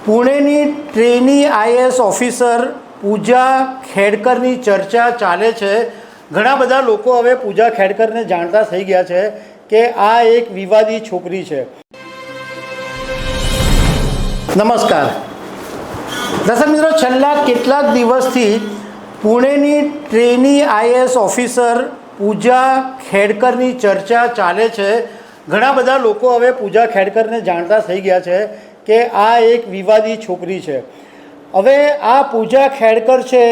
પુણેની trainee IAS officer પૂજા ખેડકરની ચર્ચા ચાલે છે। ઘણા બધા લોકો હવે પૂજા ખેડકરને જાણતા થઈ ગયા છે કે આ એક વિવાદી છોકરી છે। નમસ્કાર દર્શક મિત્રો, છેલ્લા કેટલાક દિવસથી પુણેની ટ્રેની આઈએએસ ઓફિસર પૂજા ખેડકરની ચર્ચા ચાલે છે। ઘણા બધા લોકો હવે પૂજા ખેડકરને જાણતા થઈ ગયા છે કે આ એક વિવાદી છોકરી છે। હવે આ પૂજા ખેડકર છે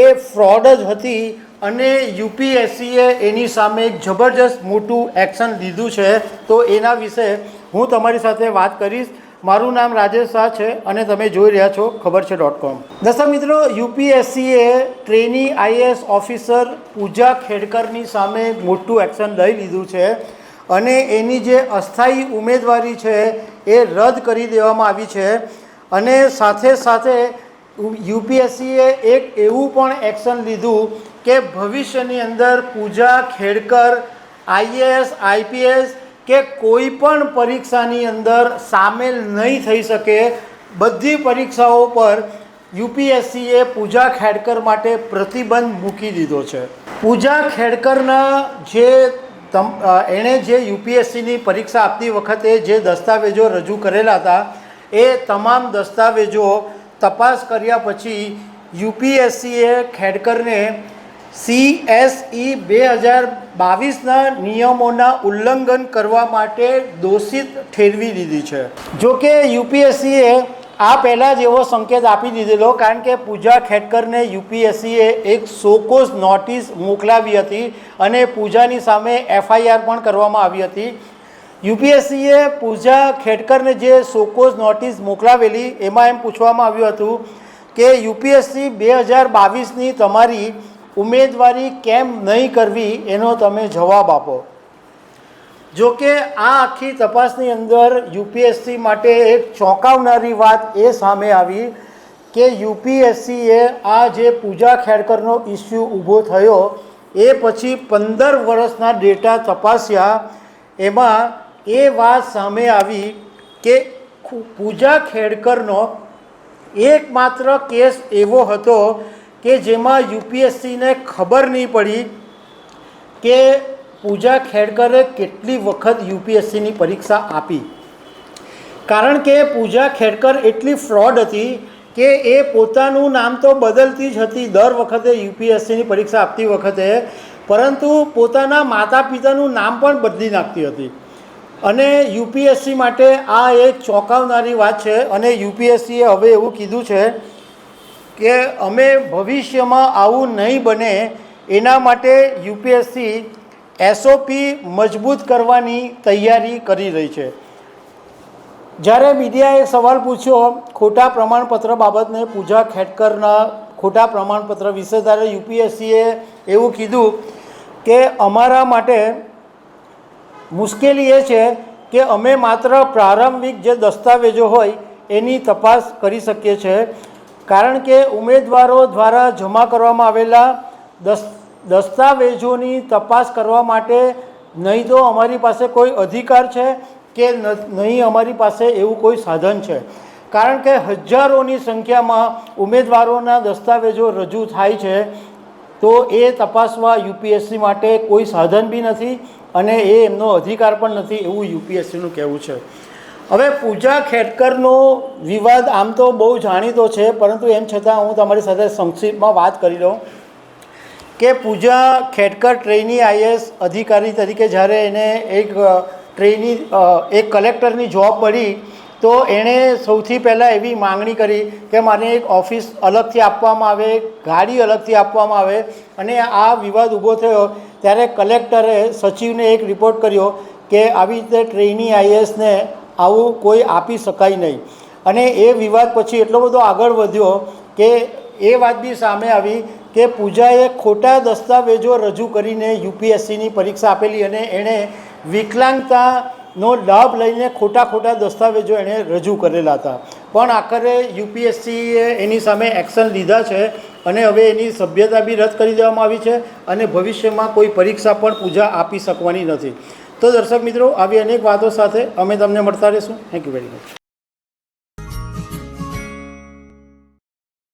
એ ફ્રોડ જ હતી અને યુપીએસસીએ એની સામે એક જબરજસ્ત મોટું એક્શન લીધું છે। તો એના વિશે હું તમારી સાથે વાત કરીશ। મારું નામ રાજેશ શાહ છે અને તમે જોઈ રહ્યા છો ખબર છે.com। દર્શક મિત્રો, યુપીએસસીએ ટ્રેની આઈએએસ ઓફિસર પૂજા ખેડકરની સામે મોટું એક્શન લઈ લીધું છે અને એની જે અસ્થાયી ઉમેદવારી છે એ રદ કરી દેવામાં આવી છે। અને સાથે સાથે યુપીએસસીએ એક એવું પણ એક્શન લીધું કે ભવિષ્યની અંદર પૂજા ખેડકર આઈએએસ આઈપીએસ કે કોઈ પણ પરીક્ષાની અંદર સામેલ નહીં થઈ શકે। બધી પરીક્ષાઓ પર યુપીએસસીએ પૂજા ખેડકર માટે પ્રતિબંધ મૂકી દીધો છે। પૂજા ખેડકરના એણે જે યુપીએસસીની પરીક્ષા આપતી વખતે જે દસ્તાવેજો રજૂ કરેલા હતા એ તમામ દસ્તાવેજો તપાસ કર્યા પછી યુપીએસસીએ ખેડકરને CSE 2022ના નિયમોના ઉલ્લંઘન કરવા માટે દોષિત ઠેરવી દીધી છે। જોકે યુપીએસસીએ આ પહેલાં જ એવો સંકેત આપી દીધેલો, કારણ કે પૂજા ખેડકરને યુપીએસસીએ એક શોકોઝ નોટિસ મોકલાવી હતી અને પૂજાની સામે FIR પણ કરવામાં આવી હતી। યુપીએસસીએ પૂજા ખેડકરને જે શોકોઝ નોટિસ મોકલાવેલી એમાં એમ પૂછવામાં આવ્યું હતું કે યુપીએસસી 2022ની તમારી ઉમેદવારી કેમ નહીં કરવી એનો તમે જવાબ આપો। જોકે આ આખી તપાસની અંદર યુપીએસસી માટે એક ચોંકાવનારી વાત એ સામે આવી કે યુપીએસસીએ આ જે પૂજા ખેડકરનો ઇસ્યુ ઊભો થયો એ પછી 15 વર્ષના ડેટા તપાસ્યા, એમાં એ વાત સામે આવી કે પૂજા ખેડકરનો એકમાત્ર કેસ એવો હતો કે જેમાં યુપીએસસીને ખબર નહીં પડી કે પૂજા ખેડકરે કેટલી વખત યુપીએસસીની પરીક્ષા આપી। કારણ કે પૂજા ખેડકર એટલી ફ્રોડ હતી કે એ પોતાનું નામ તો બદલતી જ હતી દર વખતે યુપીએસસીની પરીક્ષા આપતી વખતે, પરંતુ પોતાના માતા પિતાનું નામ પણ બદલી નાખતી હતી। અને યુપીએસસી માટે આ એક ચોંકાવનારી વાત છે અને યુપીએસસીએ હવે એવું કીધું છે કે અમે ભવિષ્યમાં આવું નહીં બને એના માટે યુપીએસસી SOP મજબૂત કરવાની તૈયારી કરી રહી છે। જ્યારે મીડિયાએ સવાલ પૂછ્યો ખોટા પ્રમાણપત્ર બાબતને, પૂજા ખેડકરના ખોટા પ્રમાણપત્ર વિશે, ત્યારે યુપીએસસીએ એવું કીધું કે અમારા માટે મુશ્કેલી એ છે કે અમે માત્ર પ્રારંભિક જે દસ્તાવેજો હોય એની તપાસ કરી શકીએ છીએ, કારણ કે ઉમેદવારો દ્વારા જમા કરવામાં આવેલા દસ્તાવેજોની તપાસ કરવા માટે નહીં તો અમારી પાસે કોઈ અધિકાર છે કે નહીં અમારી પાસે એવું કોઈ સાધન છે। કારણ કે હજારોની સંખ્યામાં ઉમેદવારોના દસ્તાવેજો રજૂ થાય છે, તો એ તપાસવા યુપીએસસી માટે કોઈ સાધન બી નથી અને એ એમનો અધિકાર પણ નથી એવું યુપીએસસીનું કહેવું છે। હવે પૂજા ખેડકરનો વિવાદ આમ તો બહુ જાણીતો છે, પરંતુ એમ છતાં હું તમારી સાથે સંક્ષિપ્તમાં વાત કરી લઉં કે પૂજા ખેડકર ટ્રેની આઈએએસ અધિકારી તરીકે જ્યારે એને એક કલેક્ટરની જોબ મળી તો એણે સૌથી પહેલાં એવી માંગણી કરી કે મને એક ઓફિસ અલગથી આપવામાં આવે, ગાડી અલગથી આપવામાં આવે। અને આ વિવાદ ઊભો થયો ત્યારે કલેક્ટરે સચિવને એક રિપોર્ટ કર્યો કે આવી રીતે ટ્રેની આઈએએસને આવું કોઈ આપી શકાય નહીં। અને એ વિવાદ પછી એટલો બધો આગળ વધ્યો કે એ વાત બી સામે આવી કે પૂજાએ ખોટા દસ્તાવેજો રજૂ કરીને યુપીએસસીની પરીક્ષા આપેલી અને એણે વિકલાંગતાનો લાભ લઈને ખોટા દસ્તાવેજો એણે રજૂ કરેલા હતા। પણ આખરે યુપીએસસીએ એની સામે એક્શન લીધા છે અને હવે એની સભ્યતા બી રદ કરી દેવામાં આવી છે અને ભવિષ્યમાં કોઈ પરીક્ષા પણ પૂજા આપી શકવાની નથી। તો દર્શક મિત્રો, આવી અનેક વાતો સાથે અમે તમને મળતા રહીશું। Thank you very much.